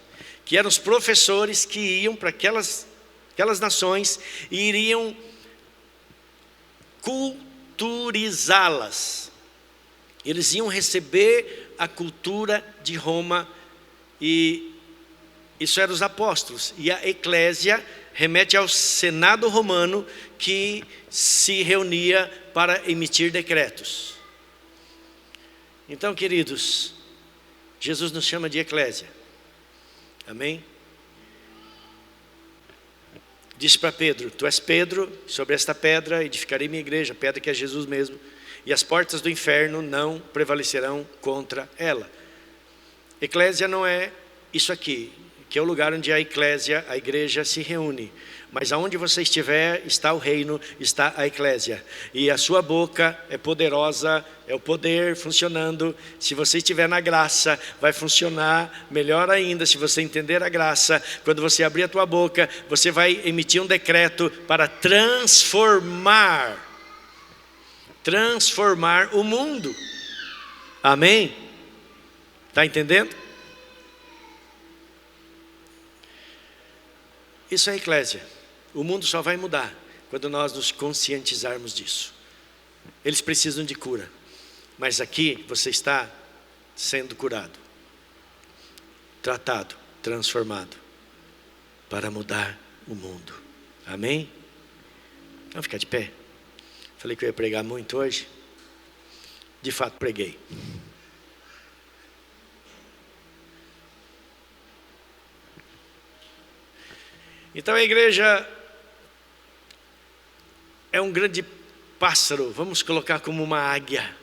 que eram os professores que iam para aquelas nações e iriam culturizá-las. Eles iam receber a cultura de Roma, e isso eram os apóstolos. E a eclésia remete ao Senado romano, que se reunia para emitir decretos. Então, queridos, Jesus nos chama de eclésia. Amém? Disse para Pedro: tu és Pedro, sobre esta pedra edificarei minha igreja, pedra que é Jesus mesmo, e as portas do inferno não prevalecerão contra ela. Eclésia não é isso aqui, que é o lugar onde a eclésia, a igreja se reúne. Mas aonde você estiver, está o reino, está a eclésia. E a sua boca é poderosa, é o poder funcionando. Se você estiver na graça, vai funcionar melhor ainda. Se você entender a graça, quando você abrir a tua boca, você vai emitir um decreto para transformar o mundo. Amém? Está entendendo? Isso é a eclésia. O mundo só vai mudar quando nós nos conscientizarmos disso. Eles precisam de cura, mas aqui você está sendo curado, tratado, transformado, para mudar o mundo. Amém? Vamos ficar de pé. Falei que eu ia pregar muito hoje. De fato preguei. Então a igreja é um grande pássaro, vamos colocar como uma águia,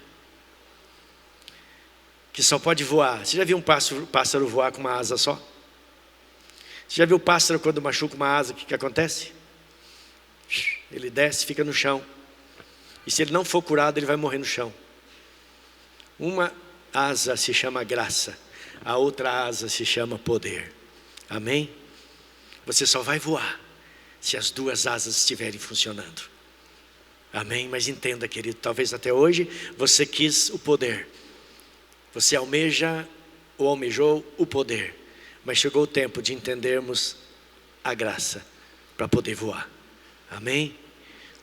que só pode voar. Você já viu um pássaro voar com uma asa só? Você já viu o pássaro quando machuca uma asa, o que acontece? Ele desce, fica no chão. E se ele não for curado, ele vai morrer no chão. Uma asa se chama graça, a outra asa se chama poder. Amém? Você só vai voar se as duas asas estiverem funcionando. Amém? Mas entenda, querido, talvez até hoje você quis o poder. Você almeja ou almejou o poder. Mas chegou o tempo de entendermos a graça para poder voar. Amém?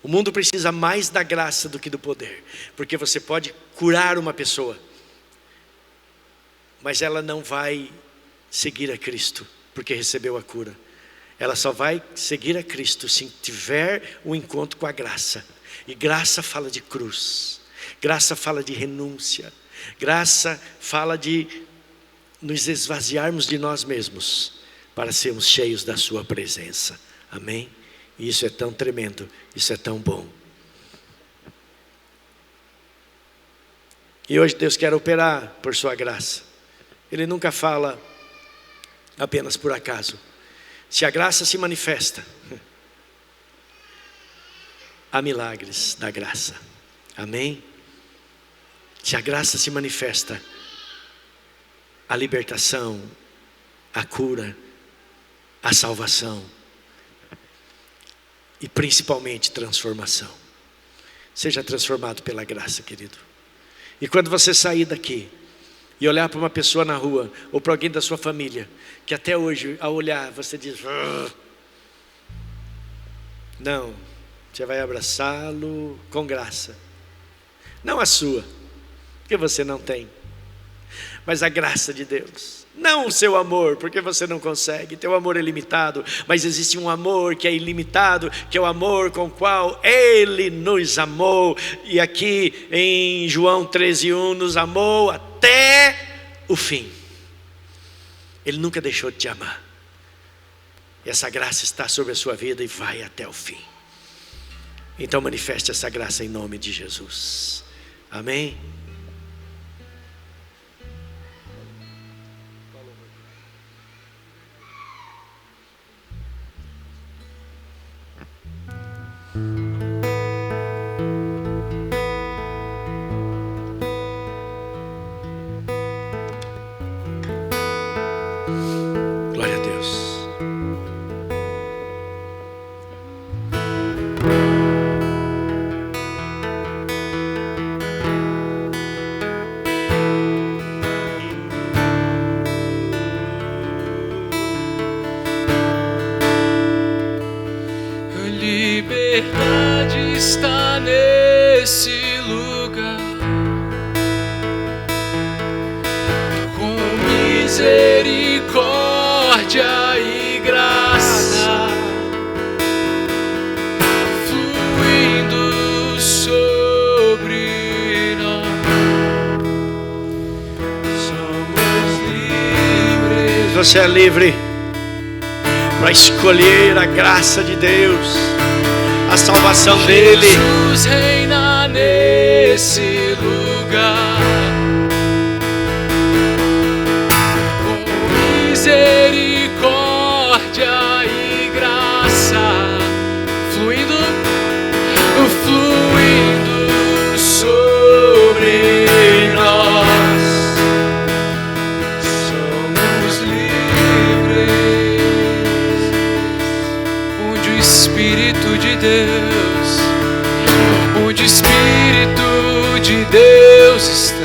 O mundo precisa mais da graça do que do poder. Porque você pode curar uma pessoa, mas ela não vai seguir a Cristo porque recebeu a cura. Ela só vai seguir a Cristo se tiver um encontro com a graça. E graça fala de cruz. Graça fala de renúncia. Graça fala de nos esvaziarmos de nós mesmos para sermos cheios da sua presença. Amém? E isso é tão tremendo, isso é tão bom. E hoje Deus quer operar por sua graça. Ele nunca fala apenas por acaso. Se a graça se manifesta, há milagres da graça. Amém? Se a graça se manifesta, a libertação, a cura, a salvação e principalmente transformação. Seja transformado pela graça, querido. E quando você sair daqui e olhar para uma pessoa na rua ou para alguém da sua família, que até hoje ao olhar você diz: não, você vai abraçá-lo com graça. Não a sua, porque você não tem, mas a graça de Deus. Não o seu amor, porque você não consegue. Teu amor é limitado, mas existe um amor que é ilimitado, que é o amor com o qual Ele nos amou. E aqui em João 13:1, nos amou até o fim. Ele nunca deixou de te amar. E essa graça está sobre a sua vida e vai até o fim. Então manifeste essa graça em nome de Jesus. Amém? misericórdia e graça fluindo sobre nós. Somos livres. Você é livre para escolher a graça de Deus, a salvação dele. Jesus reina nesse lugar, com misericórdia e graça fluindo sobre nós. Somos livres, onde o Espírito de Deus, onde o Espírito de Deus está.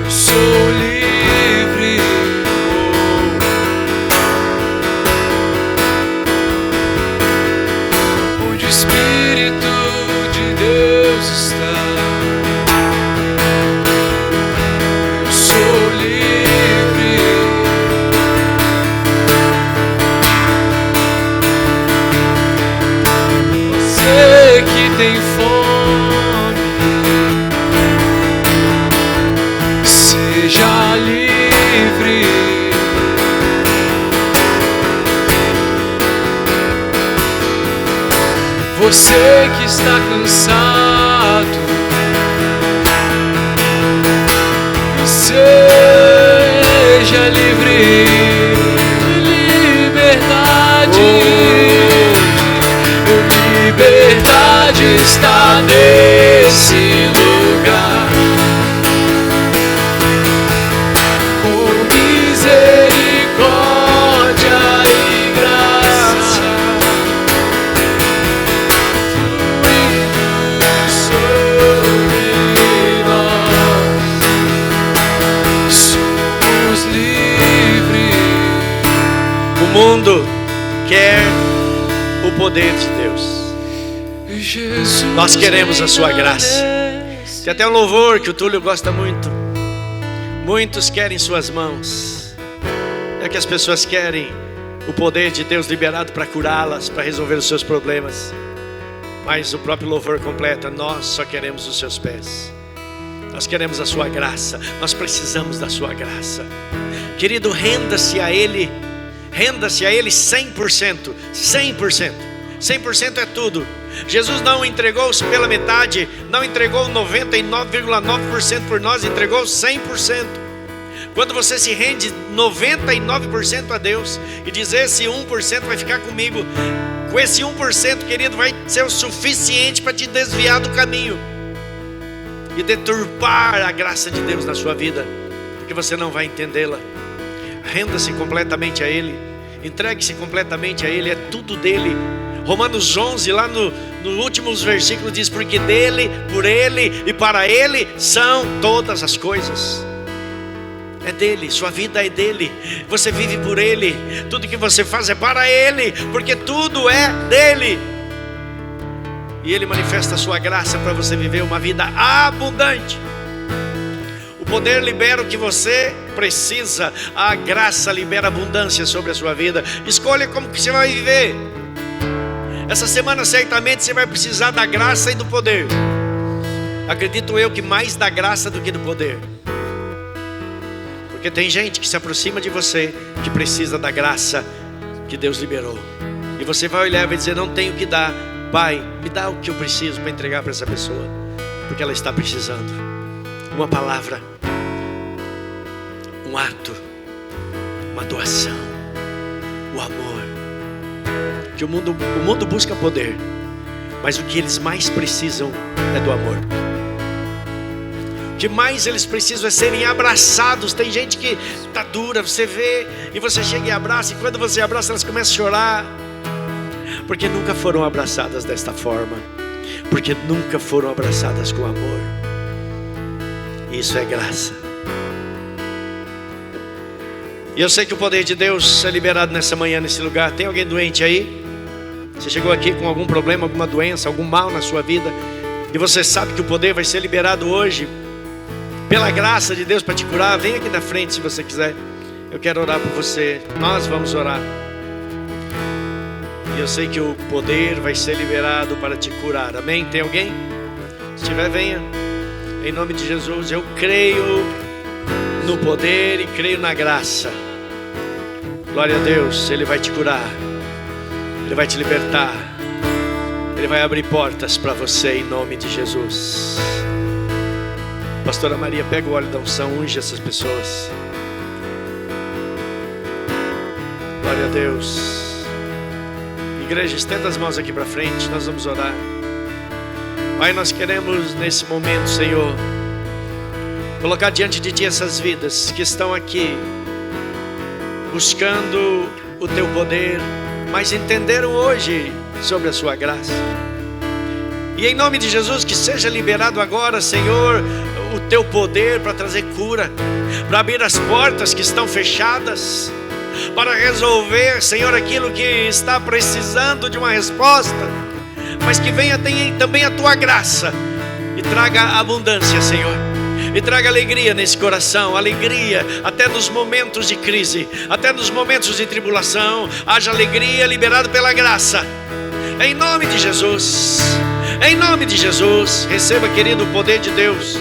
Eu sou livre, onde o Espírito de Deus está. Eu sou livre. Você que tem fome, seja livre. Você que está cansado, seja livre. Liberdade está nesse lugar, com misericórdia e graça fluindo sobre nós. Somos livres. O mundo quer o poder de Deus. Jesus, Nós queremos a sua graça. Tem até um louvor que o Túlio gosta muito. Muitos querem suas mãos. É que as pessoas querem o poder de Deus liberado para curá-las, para resolver os seus problemas. Mas o próprio louvor completa: nós só queremos os seus pés. Nós queremos a sua graça. Nós precisamos da sua graça. Querido, renda-se a Ele. Renda-se a Ele 100%. 100%. 100% é tudo. Jesus não entregou-se pela metade, não entregou 99,9% por nós, entregou 100%. Quando você se rende 99% a Deus e diz: esse 1% vai ficar comigo, com esse 1%, querido, vai ser o suficiente para te desviar do caminho e deturpar a graça de Deus na sua vida, porque você não vai entendê-la. Renda-se completamente a Ele, entregue-se completamente a Ele, é tudo dele. Romanos 11, lá no últimos versículos diz: porque dele, por ele e para ele são todas as coisas. É dele, sua vida é dele, você vive por ele, tudo que você faz é para ele, porque tudo é dele. E ele manifesta a sua graça para você viver uma vida abundante. O poder libera o que você precisa, a graça libera abundância sobre a sua vida. Escolha como que você vai viver. Essa semana certamente você vai precisar da graça e do poder. Acredito eu que mais da graça do que do poder, porque tem gente que se aproxima de você que precisa da graça que Deus liberou. E você vai olhar e vai dizer: não tenho o que dar, Pai, me dá o que eu preciso para entregar para essa pessoa, porque ela está precisando. Uma palavra, um ato, uma doação, o amor. Que o mundo busca poder, mas o que eles mais precisam é do amor. O que mais eles precisam é serem abraçados. Tem gente que está dura, você vê, e você chega e abraça, e quando você abraça elas começam a chorar, porque nunca foram abraçadas desta forma, porque nunca foram abraçadas com amor. Isso é graça. E eu sei que o poder de Deus é liberado nessa manhã, nesse lugar. Tem alguém doente aí? Você chegou aqui com algum problema, alguma doença, algum mal na sua vida, e você sabe que o poder vai ser liberado hoje. pela graça de Deus para te curar, vem aqui na frente se você quiser. Eu quero orar por você. Nós vamos orar. E eu sei que o poder vai ser liberado para te curar. Amém? Tem alguém? Se tiver, venha. Em nome de Jesus, eu creio no poder e creio na graça. Glória a Deus, Ele vai te curar. Ele vai te libertar. Ele vai abrir portas para você em nome de Jesus. Pastora Maria, pega o óleo da unção, unge essas pessoas. Glória a Deus. Igreja, estenda as mãos aqui para frente, nós vamos orar. Pai, nós queremos nesse momento, Senhor, colocar diante de Ti essas vidas que estão aqui buscando o Teu poder, mas entenderam hoje sobre a Sua graça. E em nome de Jesus, que seja liberado agora, Senhor, o Teu poder para trazer cura, para abrir as portas que estão fechadas, para resolver, Senhor, aquilo que está precisando de uma resposta, mas que venha também a Tua graça e traga abundância, Senhor, e traga alegria nesse coração, alegria até nos momentos de crise, até nos momentos de tribulação, haja alegria liberada pela graça, em nome de Jesus, em nome de Jesus. Receba, querido, o poder de Deus.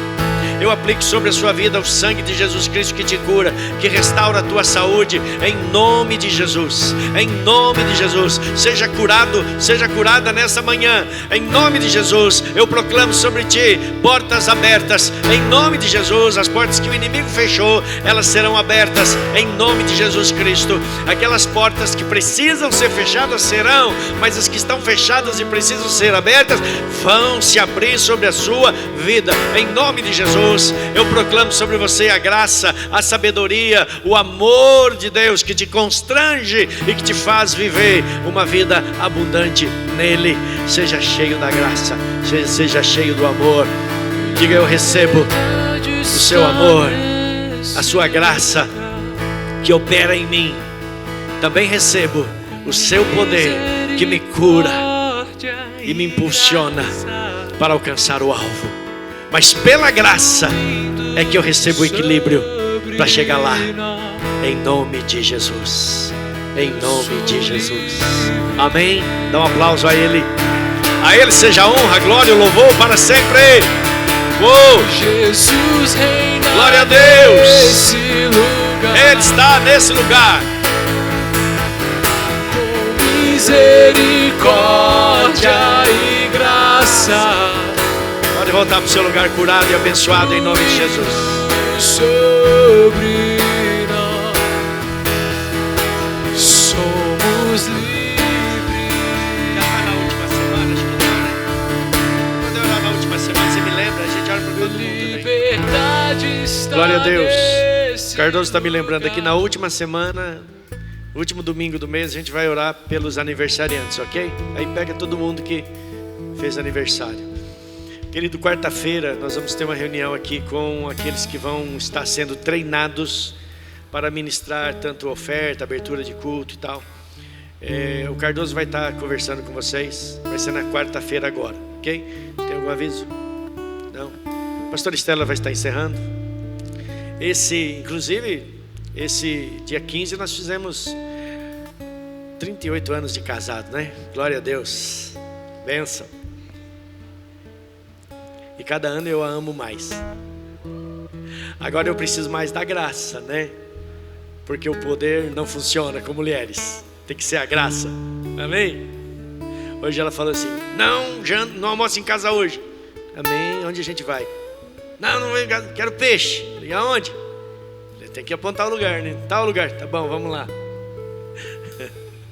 Eu aplico sobre a sua vida o sangue de Jesus Cristo que te cura, que restaura a tua saúde, em nome de Jesus, em nome de Jesus. Seja curado, seja curada nessa manhã, em nome de Jesus. Eu proclamo sobre ti portas abertas, em nome de Jesus. As portas que o inimigo fechou, elas serão abertas, em nome de Jesus Cristo. Aquelas portas que precisam ser fechadas serão, mas as que estão fechadas e precisam ser abertas, vão se abrir sobre a sua vida, em nome de Jesus. Eu proclamo sobre você a graça, a sabedoria, o amor de Deus que te constrange e que te faz viver uma vida abundante nele. Seja cheio da graça, seja cheio do amor. Diga: eu recebo o seu amor, a sua graça que opera em mim. Também recebo o seu poder que me cura e me impulsiona para alcançar o alvo. Mas pela graça é que eu recebo o equilíbrio para chegar lá, em nome de Jesus, em nome de Jesus. Amém? Dá um aplauso a Ele. A Ele seja a honra, a glória e o louvor para sempre. Jesus reina. Glória a Deus. Nesse lugar. Ele está nesse lugar. Com misericórdia e graça. Pode voltar para o seu lugar curado e abençoado em nome de Jesus. Sobre nós somos livres. Já foi na última semana, acho que não, né? Quando eu orar na última semana, você me lembra? A gente ora por todo mundo também. Liberdade está. Glória a Deus. Cardoso está me lembrando aqui, na última semana, último domingo do mês, a gente vai orar pelos aniversariantes, ok? Aí pega todo mundo que fez aniversário. Querido, quarta-feira nós vamos ter uma reunião aqui com aqueles que vão estar sendo treinados para ministrar tanto oferta, abertura de culto e tal. O Cardoso vai estar conversando com vocês, vai ser na quarta-feira agora, ok? Tem algum aviso? Não? A pastora Estela vai estar encerrando. Inclusive, esse dia 15 nós fizemos 38 anos de casado, né? Glória a Deus, bênção. E cada ano eu a amo mais. Agora eu preciso mais da graça, né? Porque o poder não funciona com mulheres. Tem que ser a graça. Amém? Hoje ela falou assim: não almoço em casa hoje. Amém? Onde a gente vai? Não quero peixe. E aonde? Tem que apontar o lugar, né? Tal lugar. Tá bom, vamos lá.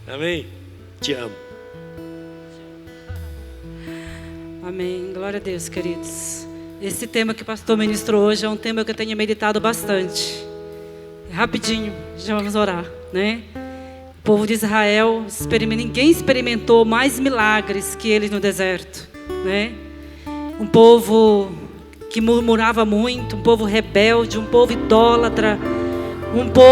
Amém? Te amo. Amém, glória a Deus, queridos. Esse tema que o pastor ministrou hoje é um tema que eu tenho meditado bastante. Rapidinho, já vamos orar, né? O povo de Israel, ninguém experimentou mais milagres que eles no deserto, né? Um povo que murmurava muito, um povo rebelde, um povo idólatra, um povo